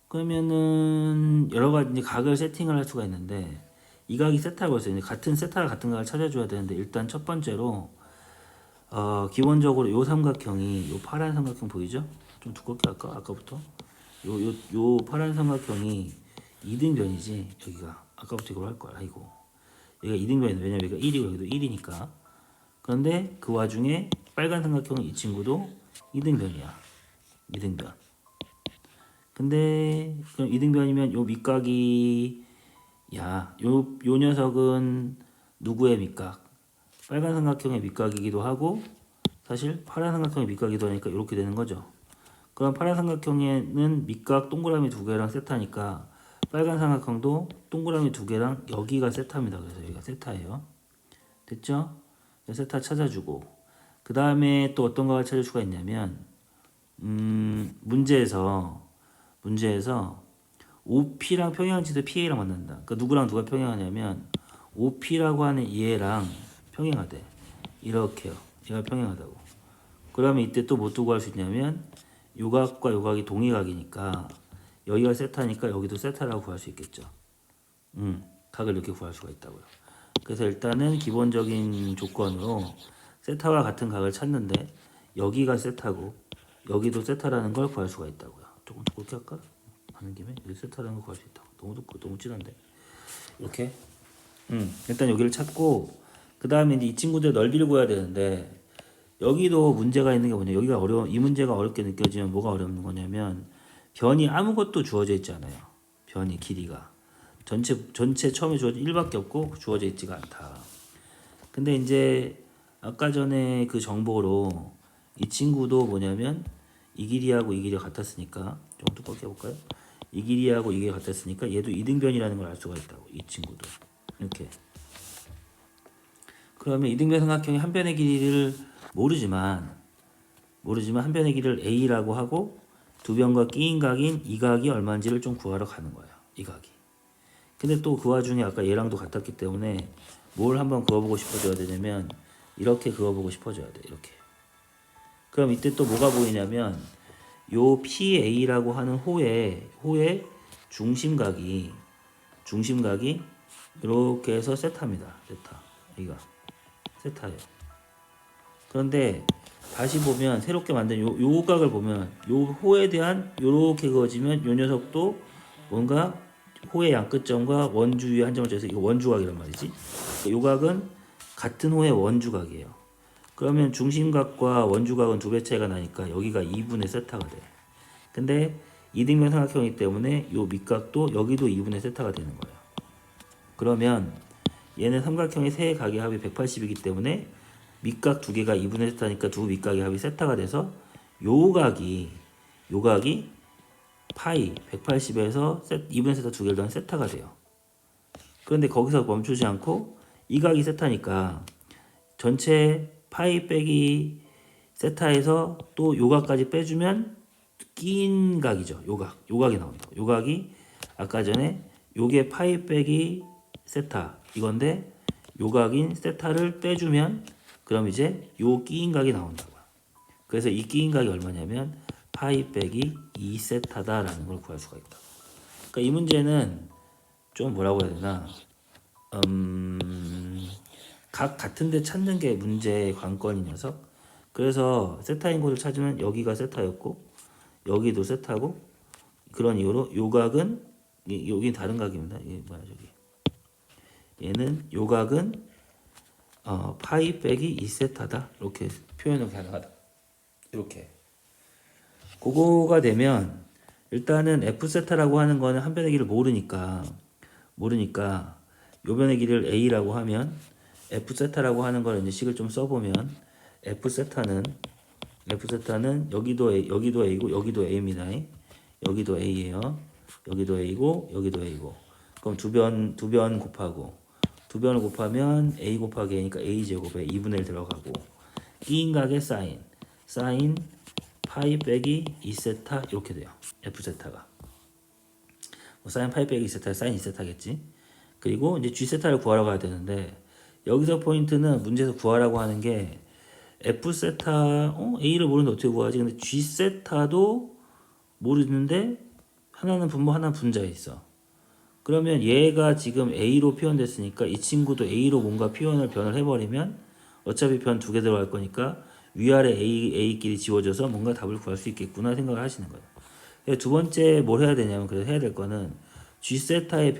그러면은 여러 가지 이제 각을 세팅을 할 수가 있는데 이 각이 세타라고 했어요. 같은 세타랑 같은 각을 찾아줘야 되는데 일단 첫 번째로 기본적으로 요 삼각형이 요 파란 삼각형 보이죠? 좀 두껍게 할까? 아까부터 요 파란 삼각형이 이등변이지. 여기가 아까부터 이걸 할 거야. 아이고 여기가 이등변이다. 왜냐면 여기가 1이고 여기도 1이니까. 그런데 그 와중에 빨간 삼각형은 이 친구도 이등변이야. 이등변. 근데 그럼 이등변이면 요 밑각이 요 녀석은 누구의 밑각? 빨간 삼각형의 밑각이기도 하고 사실 파란 삼각형의 밑각이기도 하니까 이렇게 되는 거죠. 그럼 파란 삼각형에는 밑각 동그라미 2개랑 세타니까 빨간 삼각형도 동그라미 2개랑 여기가 세타입니다. 그래서 여기가 세타예요. 됐죠? 세타 찾아주고 그 다음에 또 어떤 각을 찾을 수가 있냐면 문제에서 OP랑 평행한지도 PA랑 만난다. 그러니까 누구랑 누가 평행하냐면 OP라고 하는 얘랑 평행하대. 이렇게요. 얘가 평행하다고. 그러면 이때 또 뭐 두고 할 수 있냐면 요각과 요각이 동의각이니까 여기가 세타니까 여기도 세타라고 구할 수 있겠죠. 각을 이렇게 구할 수가 있다고요. 그래서 일단은 기본적인 조건으로 세타와 같은 각을 찾는데 여기가 세타고 여기도 세타라는 걸 구할 수가 있다고요. 조금 두껍게 할까? 하는 김에 여기 세타라는 걸 구할 수 있다고. 너무 두껍고 너무 진한데 이렇게 일단 여기를 찾고 그 다음에 이제 이 친구들의 넓이를 구해야 되는데 여기도 문제가 있는 게 뭐냐? 여기가 이 문제가 어렵게 느껴지면 뭐가 어려운 거냐면 변이 아무것도 주어져 있지 않아요. 변이 길이가 전체 처음에 주어진 1밖에 없고 주어져 있지가 않다. 근데 이제 아까 전에 그 정보로 이 친구도 뭐냐면 이 길이하고 이 길이가 같았으니까 좀 두껍게 해볼까요? 이 길이하고 이게 같았으니까 얘도 이등변이라는 걸 알 수가 있다고. 이 친구도 이렇게. 그러면 이등변 삼각형의 한 변의 길이를 모르지만 한 변의 길이를 a라고 하고 두 변과 끼인 각인 이 각이 얼마인지를 좀 구하러 가는 거예요. 이 각이. 근데 또 그 와중에 아까 얘랑도 같았기 때문에 뭘 한번 그어보고 싶어져야 되냐면 이렇게 그어보고 싶어져야 돼. 이렇게. 그럼 이때 또 뭐가 보이냐면 요 PA라고 하는 호의 중심각이 이렇게 해서 세타입니다. 세타. 여기가 세타예요. 그런데 다시 보면 새롭게 만든 요 각을 보면 요 호에 대한 요렇게 그어지면 요 녀석도 뭔가 호의 양끝점과 원주 위에 한 점을 쳐서 이거 원주각이란 말이지. 요 각은 같은 호의 원주각이에요. 그러면 중심각과 원주각은 두 배 차이가 나니까 여기가 2분의 세타가 돼. 근데 이등변 삼각형이기 때문에 요 밑각도 여기도 2분의 세타가 되는 거예요. 그러면 얘는 삼각형의 세 각의 합이 180이기 때문에 밑각 두 개가 2분의 세타니까 두 밑각의 합이 세타가 돼서 요 각이 파이 180에서 2분의 세타 두 개를 더한 세타가 돼요. 그런데 거기서 멈추지 않고 이 각이 세타니까 전체 파이 빼기 세타에서 또 요각까지 빼주면 끼인 각이죠. 요각이 나온다. 요각이 아까 전에 요게 파이 빼기 세타 이건데 요각인 세타를 빼주면 그럼 이제 요 끼인 각이 나온다고요. 그래서 이 끼인 각이 얼마냐면 파이 빼기 2세타다라는 걸 구할 수가 있다. 그러니까 이 문제는 좀 뭐라고 해야 되나 각 같은데 찾는 게 문제의 관건인 녀석. 그래서 세타인 곳을 찾으면 여기가 세타였고 여기도 세타고 그런 이유로 요각은 여기 다른 각입니다. 이게 뭐야 저기 얘는 요각은 파이 빼기 2세타다 이렇게 표현이 가능하다. 이렇게 그거가 되면 일단은 F세타라고 하는 거는 한 변의 길이를 모르니까 요 변의 길이를 A라고 하면 F세타라고 하는 걸 이제 식을 좀 써보면 F세타는 여기도 A고 여기도 A입니다. 여기도 A예요. 여기도 A고 여기도 A고 그럼 두 변 곱하고 두 변을 곱하면 A 곱하기 A니까 A 제곱에 2분의 1 들어가고 끼인 각의 사인 파이 빼기 2세타 이렇게 돼요. F세타가 사인 파이 빼기 2세타 사인 2세타겠지. 그리고 이제 G세타를 구하러 가야 되는데 여기서 포인트는 문제에서 구하라고 하는 게 F세타 A를 모르는데 어떻게 구하지? 근데 G세타도 모르는데 하나는 분모 하나는 분자에 있어. 그러면 얘가 지금 A로 표현됐으니까 이 친구도 A로 뭔가 변을 해버리면 어차피 변 두 개 들어갈 거니까 위아래 A끼리 지워져서 뭔가 답을 구할 수 있겠구나 생각을 하시는 거예요. 두 번째 뭘 해야 되냐면 그래서 해야 될 거는 G세타의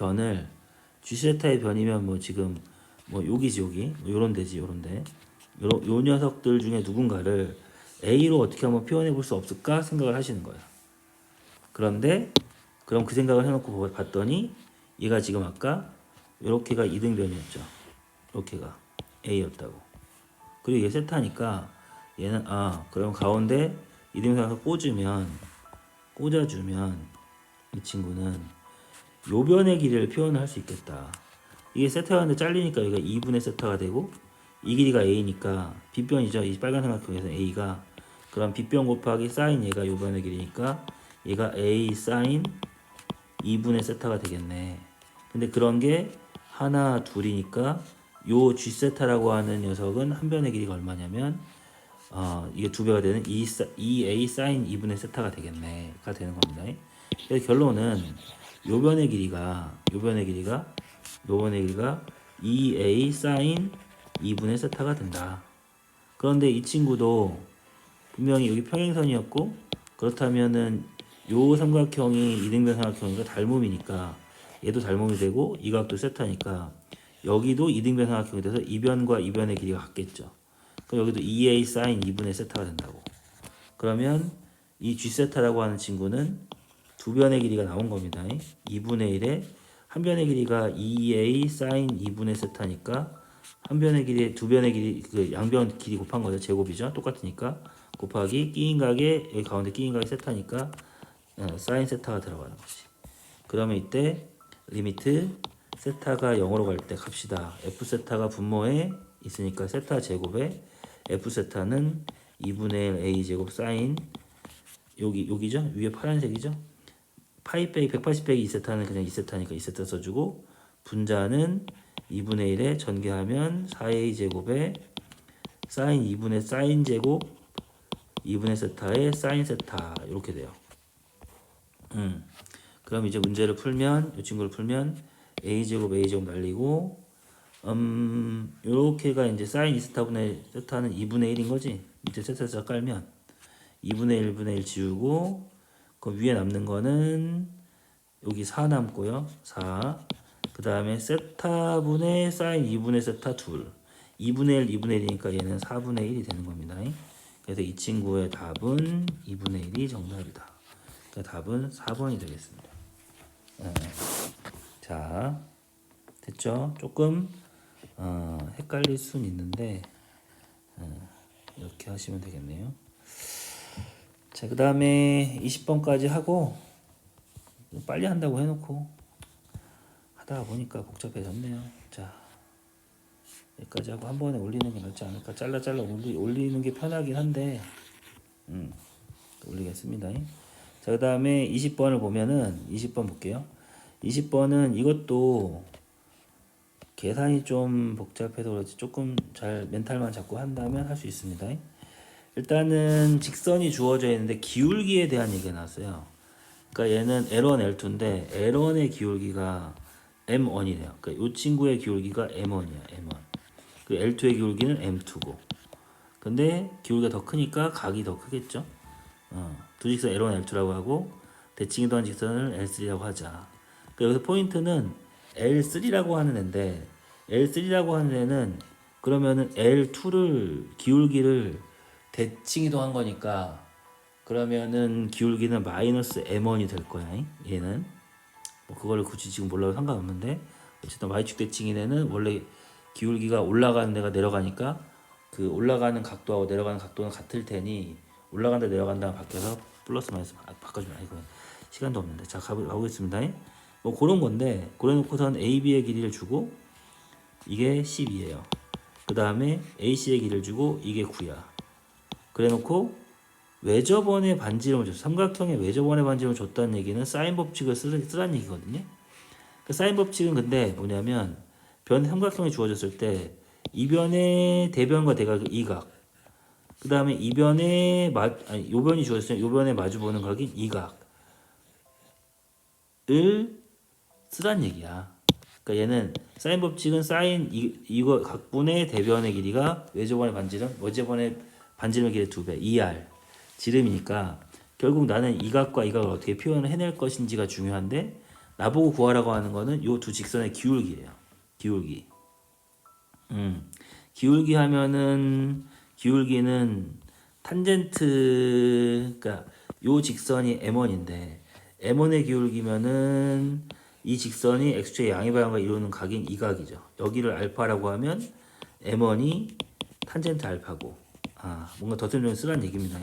변이면 뭐 지금 뭐 여기지 여기 요런 데지 요런데 요 녀석들 중에 누군가를 A로 어떻게 한번 표현해 볼 수 없을까 생각을 하시는 거예요. 그런데 그럼 그 생각을 해놓고 봤더니 얘가 지금 아까 요렇게가 이등변이었죠. 이렇게가 A였다고. 그리고 얘 세타니까 얘는 그럼 가운데 이등변에서 꽂아주면 이 친구는 요 변의 길이를 표현을 할 수 있겠다. 이게 세타였는데 잘리니까 여기가 2분의 세타가 되고 이 길이가 A니까 빗변이죠. 이 빨간 삼각형에서 A가 그럼 빗변 곱하기 사인 얘가 요 변의 길이니까 얘가 A 사인 2분의 세타가 되겠네. 근데 그런 게 하나 둘이니까 요 G세타라고 하는 녀석은 한 변의 길이가 얼마냐면 이게 두 배가 되는 2A 사인 2분의 세타가 되겠네가 되는 겁니다. 그래서 결론은 요 변의 길이가 2A 사인 2분의 세타가 된다. 그런데 이 친구도 분명히 여기 평행선이었고 그렇다면은 요 삼각형이 이등변 삼각형이니까 닮음이니까 얘도 닮음이 되고 이 각도 세타니까 여기도 이등변 삼각형이 돼서 이 변과 이 변의 길이가 같겠죠. 그럼 여기도 2a 사인 2분의 세타가 된다고. 그러면 이 g 세타라고 하는 친구는 두 변의 길이가 나온 겁니다. 2분의 1에 한 변의 길이가 2a 사인 2분의 세타니까 한 변의 길이 두 변의 길이 그 양변 길이 곱한 거죠. 제곱이죠. 똑같으니까 곱하기 끼인각에 여기 가운데 끼인각이 세타니까 사인 세타가 들어가는 거지. 그러면 이때 리미트 세타가 0으로 갈 때 갑시다. f 세타가 분모에 있으니까 세타 제곱에 f 세타는 2분의 1 a 제곱 사인 여기죠. 위에 파란색이죠. 파이 빼기 180 빼기 2세타는 그냥 2세타니까 2세타 써주고 분자는 2분의 1에 전개하면 4a 제곱에 사인 2분의 사인 제곱 2분의 세타에 사인 세타 이렇게 돼요. 그럼 이제 문제를 풀면 이 친구를 풀면 a 제곱 날리고 요렇게가 이제 사인 2세타분의 세타는 2분의 1인 거지. 이제 세타 깔면 2분의 1분의 1 지우고 그 위에 남는 거는 여기 4 남고요. 4. 그 다음에 세타분의 사인 2분의 세타 둘. 2분의 1, 2분의 1이니까 얘는 4분의 1이 되는 겁니다. 그래서 이 친구의 답은 2분의 1이 정답이다. 그러니까 답은 4번이 되겠습니다. 자, 됐죠? 조금 헷갈릴 수는 있는데 이렇게 하시면 되겠네요. 자, 그 다음에 20번까지 하고 빨리 한다고 해놓고 하다가 보니까 복잡해졌네요. 자, 여기까지 하고 한 번에 올리는 게 낫지 않을까. 잘라 올리는 게 편하긴 한데 올리겠습니다. 자, 그 다음에 20번을 보면은 20번 볼게요. 20번은 이것도 계산이 좀 복잡해서 그렇지 조금 잘 멘탈만 잡고 한다면 할 수 있습니다. 일단은 직선이 주어져 있는데 기울기에 대한 얘기가 나왔어요. 그러니까 얘는 L1, L2인데 L1의 기울기가 M1이래요. 그러니까 이 친구의 기울기가 M1이야. M1. 그 L2의 기울기는 M2고. 근데 기울기가 더 크니까 각이 더 크겠죠. 두 직선 L1, L2라고 하고 대칭이 더한 직선을 L3라고 하자. 그러니까 여기서 포인트는 L3라고 하는 애인데 L3라고 하는 애는 그러면은 L2를 기울기를 대칭이 더한 거니까 그러면은 기울기는 마이너스 M1이 될 거야. 얘는 뭐 그거를 굳이 지금 몰라도 상관없는데 어쨌든 y축 대칭인 애는 원래 기울기가 올라가는 데가 내려가니까 그 올라가는 각도하고 내려가는 각도는 같을 테니 올라간다 내려간다 바뀌어서 플러스 마이너스 바꿔주면 이거 시간도 없는데 자 가보겠습니다. 뭐 그런 건데 그래놓고선 AB의 길이를 주고 이게 10이에요. 그 다음에 AC의 길이를 주고 이게 9야. 그래놓고 외접원의 반지름을 줬어. 삼각형의 외접원의 반지름을 줬다는 얘기는 사인 법칙을 쓰라는 얘기거든요. 그 사인 법칙은 근데 뭐냐면 변 삼각형이 주어졌을 때 이 변의 대변과 대각이 이각. 그 다음에 이 변의 요 변이 주어졌으면 요 변에 마주보는 각인 이각을 쓰란 얘기야. 그러니까 얘는 사인 법칙은 사인 이거 각분의 대변의 길이가 외접원의 반지름의 길이 2배 2r 지름이니까 결국 나는 이 각과 이 각을 어떻게 표현을 해낼 것인지가 중요한데 나보고 구하라고 하는 거는 요 두 직선의 기울기예요. 기울기. 기울기 하면은 기울기는 탄젠트 그러니까 요 직선이 M1인데 M1의 기울기면은 이 직선이 x축의 양의 방향과 이루는 각인 이 각이죠. 여기를 알파라고 하면 M1이 탄젠트 알파고 뭔가 더 설명을 쓰라는 얘기입니다.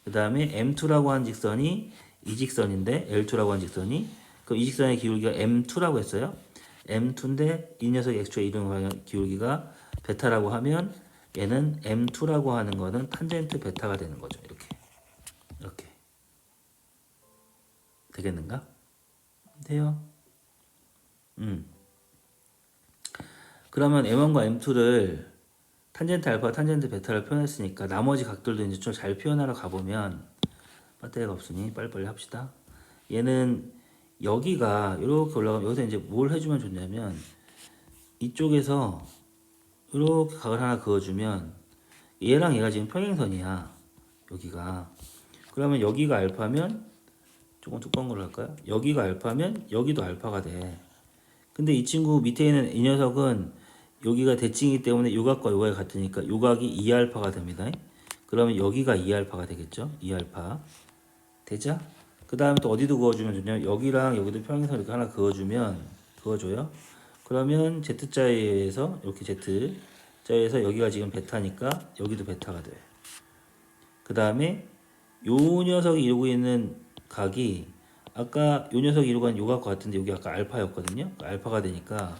그 다음에 M2라고 하는 직선이 이 직선인데 L2라고 하는 직선이 그럼 이 직선의 기울기가 M2라고 했어요. M2인데 이 녀석의 x축의 이루는 기울기가 베타라고 하면 얘는 M2라고 하는 거는 탄젠트 베타가 되는 거죠. 이렇게 되겠는가? 돼요. 그러면 M1과 M2를 탄젠트 알파, 탄젠트 베타를 표현했으니까 나머지 각들도 이제 좀 잘 표현하러 가보면 배터리가 없으니 빨리빨리 합시다. 얘는 여기가 이렇게 올라가면 여기서 이제 뭘 해주면 좋냐면 이쪽에서 이렇게 각을 하나 그어주면 얘랑 얘가 지금 평행선이야. 여기가. 그러면 여기가 알파면 조금 두꺼운 걸로 할까요? 여기가 알파면 여기도 알파가 돼. 근데 이 친구 밑에 있는 이 녀석은 여기가 대칭이기 때문에 요각과 요각이 같으니까 요각이 2알파가 됩니다. 그러면 여기가 2알파가 되겠죠. 2알파 되죠? 그 다음에 또 어디도 그어주면 좋냐? 여기랑 여기도 평행선 이렇게 하나 그어줘요. 그러면 Z자에서 이렇게 Z자에서 여기가 지금 베타니까 여기도 베타가 돼요. 그 다음에 요 녀석이 이루고 있는 각이 아까 요 녀석이 이루고 있는 요각과 같은데 여기 아까 알파였거든요. 알파가 되니까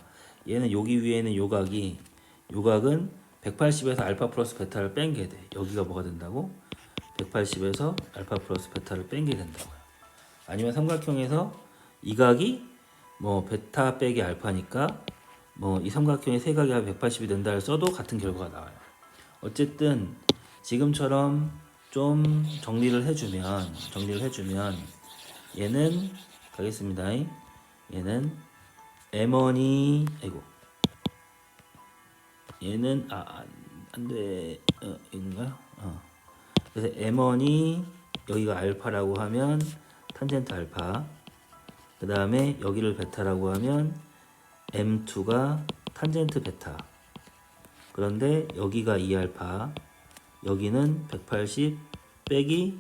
얘는 여기 위에 있는 요각은 180에서 알파 플러스 베타를 뺀게 돼. 여기가 뭐가 된다고? 180에서 알파 플러스 베타를 뺀게 된다고요. 아니면 삼각형에서 이 각이 뭐 베타 빼기 알파니까 뭐 이 삼각형의 세 각이 180이 된다 써도 같은 결과가 나와요. 어쨌든 지금처럼 좀 정리를 해주면 얘는 가겠습니다. 얘는 M1이 아이고 얘는 안돼 이건가요? 그래서 M1이 여기가 알파라고 하면 탄젠트 알파, 그 다음에 여기를 베타라고 하면 M2가 탄젠트 베타. 그런데 여기가 2알파, 여기는 180 빼기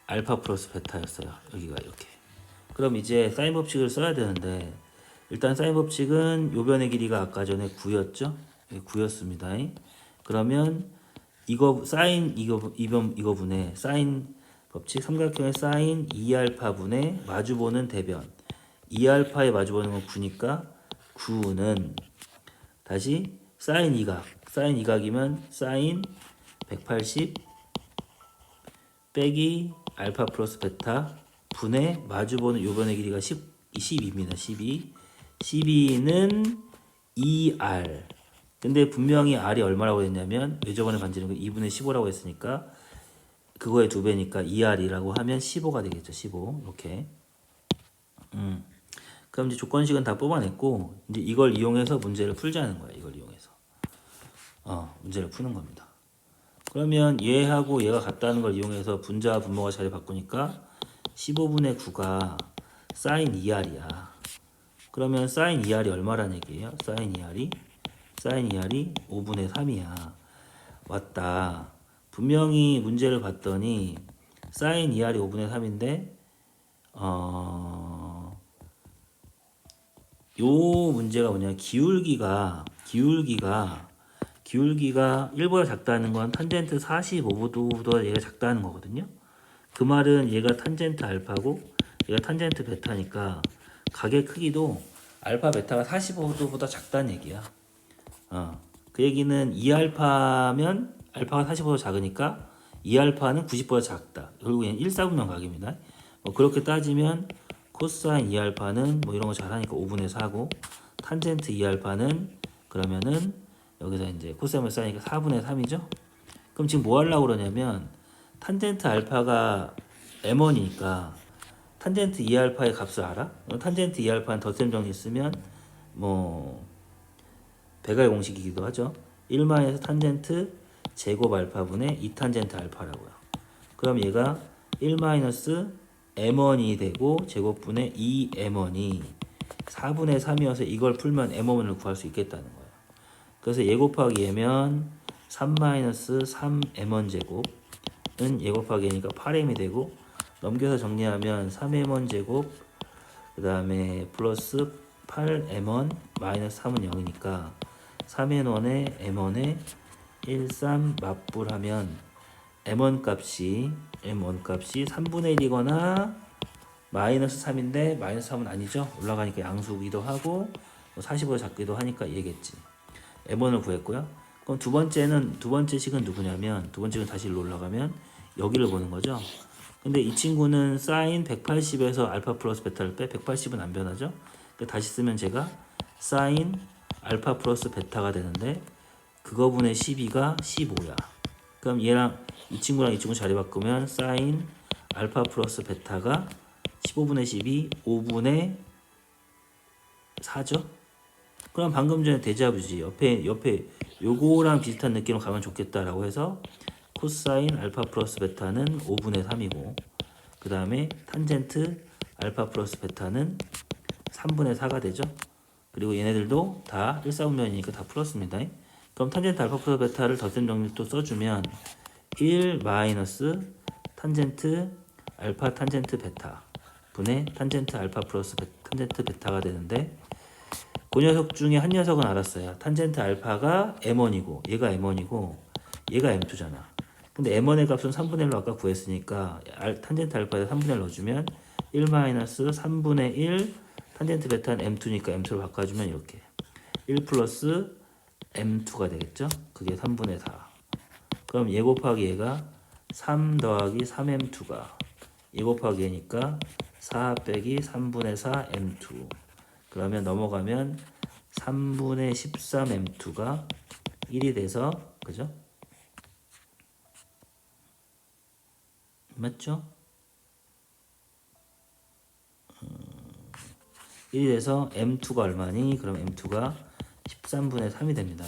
알파 플러스 베타였어요. 여기가 이렇게. 그럼 이제 사인 법칙을 써야 되는데 일단 사인 법칙은 요 변의 길이가 아까 전에 9였죠? 9였습니다. 그러면 이거 사인 이거 분의 사인 법칙 삼각형의 사인 2알파 분의 마주보는 대변 2알파에 마주보는 건 9니까 9는 다시 사인 2각이면 사인 180 빼기 알파 플러스 베타 분의 마주보는 요변의 길이가 12입니다. 12는 2R. 근데 분명히 R이 얼마라고 했냐면 외접원의 반지름 2분의 15라고 했으니까 그거의 2배니까 2R이라고 하면 15가 되겠죠. 15 이렇게. 그럼 이제 조건식은 다 뽑아냈고 이제 이걸 이용해서 문제를 풀자는 거야. 이걸 이용해서 문제를 푸는 겁니다. 그러면 얘하고 얘가 같다는 걸 이용해서 분자와 분모가 자리 바꾸니까 15분의 9가 사인 2R이야. 그러면 사인 2R이 얼마란 얘기예요? 사인 2R이 5분의 3이야. 왔다. 분명히 문제를 봤더니 사인 2R이 5분의 3인데 요 문제가 뭐냐? 기울기가 1보다 작다는 건 탄젠트 45도보다 얘가 작다는 거거든요. 그 말은 얘가 탄젠트 알파고 얘가 탄젠트 베타니까 각의 크기도 알파 베타가 45도보다 작다는 얘기야. 그 얘기는 2알파면 알파가 45도 작으니까 2알파는 90보다 작다. 결국엔 1사분면 각입니다. 그렇게 따지면 코사인 2알파는 뭐 이런 거 잘하니까 5분의 4고 탄젠트 2알파는 그러면은 여기서 이제 코사인을 쌓이니까 4분의 3이죠. 그럼 지금 뭐 하려고 그러냐면 탄젠트 알파가 M1이니까 탄젠트 2알파의 값을 알아? 탄젠트 2알파는 덧셈 정리 쓰면 뭐 배갈 공식이기도 하죠. 1마이너스 탄젠트 제곱 알파분의 2탄젠트 알파라고요. 그럼 얘가 1마이너스 M1이 되고 제곱분의 2M1이 4분의 3이어서 이걸 풀면 M1을 구할 수 있겠다는 거예요. 그래서 얘 곱하기 얘면 3-3M1 제곱은 얘 곱하기 얘니까 8M이 되고 넘겨서 정리하면 3M1 제곱 그 다음에 플러스 8M1 마이너스 3은 0이니까 3N1에 M1에 13 맞불하면 M1 값이 3분의 1이거나 마이너스 3인데 마이너스 3은 아니죠. 올라가니까 양수기도 하고 45도 작기도 하니까 얘겠지. M1을 구했고요. 그럼 두 번째 식은 누구냐면 두 번째 식은 다시 일로 올라가면 여기를 보는 거죠. 근데 이 친구는 사인 180에서 알파 플러스 베타를 빼 180은 안 변하죠. 그러니까 다시 쓰면 제가 사인 알파 플러스 베타가 되는데 그거분의 12가 15야. 그럼 얘랑 이 친구랑 이 친구 자리 바꾸면 사인 알파 플러스 베타가 15분의 12 5분의 4죠. 그럼 방금 전에 데자뷰지 옆에 요거랑 비슷한 느낌으로 가면 좋겠다라고 해서 코사인 알파 플러스 베타는 5분의 3이고 그 다음에 탄젠트 알파 플러스 베타는 3분의 4가 되죠. 그리고 얘네들도 다 1사분면이니까 다 풀었습니다. 그럼 탄젠트 알파 플러스 베타를 덧셈 정리 또 써주면 1 마이너스 탄젠트 알파 탄젠트 베타 분의 탄젠트 알파 플러스 탄젠트 베타가 되는데, 그 녀석 중에 한 녀석은 알았어요. 탄젠트 알파가 m1이고 얘가 m1이고 얘가 m2잖아. 근데 m1의 값은 3분의 1로 아까 구했으니까 탄젠트 알파에 3분의 1 넣어주면 1 마이너스 3분의 1 탄젠트 베타는 m2니까 m2로 바꿔주면 이렇게 1 플러스 m2가 되겠죠. 그게 3분의 4. 그럼 얘 곱하기 얘가 3 더하기 3m2가 얘 곱하기 얘니까 4 빼기 3분의 4 m2. 그러면 넘어가면 3분의 13m2가 1이 돼서, 그죠? 맞죠? 1이 돼서 m2가 얼마니? 그럼 m2가 13분의 3이 됩니다.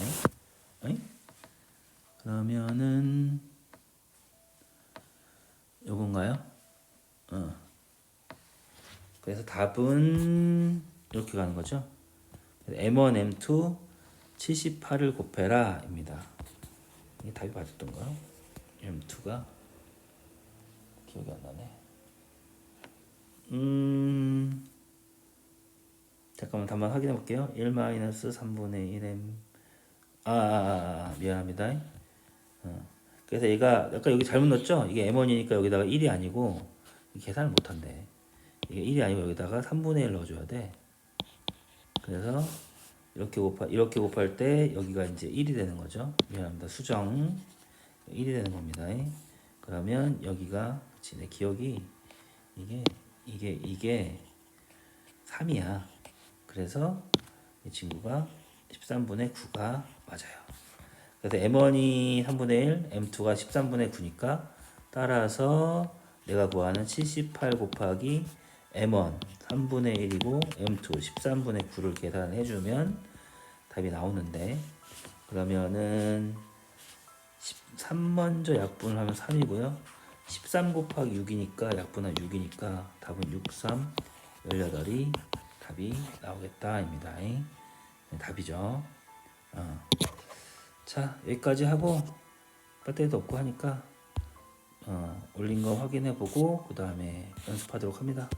그러면은 요건가요? 그래서 답은 이렇게 가는 거죠. m1, m2 78을 곱해라 입니다. 이게 답이 맞았던가요? m2가 기억이 안 나네. 잠깐만 한번 확인해 볼게요. 1 마이너스 3분의 1m 미안합니다. 그래서 얘가 아까 여기 잘못 넣었죠? 이게 m1이니까 여기다가 1이 아니고 계산을 못한대. 이게 1이 아니고 여기다가 3분의 1 넣어줘야 돼. 그래서 이렇게 곱할 때 여기가 이제 1이 되는 거죠. 미안합니다. 수정 1이 되는 겁니다. 그러면 여기가, 그치, 내 기억이 이게 3이야. 그래서 이 친구가 13분의 9가 맞아요. 그래서 m1이 3분의 1, m2가 13분의 9니까 따라서 내가 구하는 78 곱하기 m1 3분의 1이고 m2 13분의 9를 계산해주면 답이 나오는데, 그러면은 3 먼저 약분을 하면 3이고요. 13 곱하기 6이니까 약분은 6이니까 답은 6, 3, 18이 답이 나오겠다입니다. 네, 답이죠. 자, 여기까지 하고 배터리도 없고 하니까 올린 거 확인해 보고 그 다음에 연습하도록 합니다.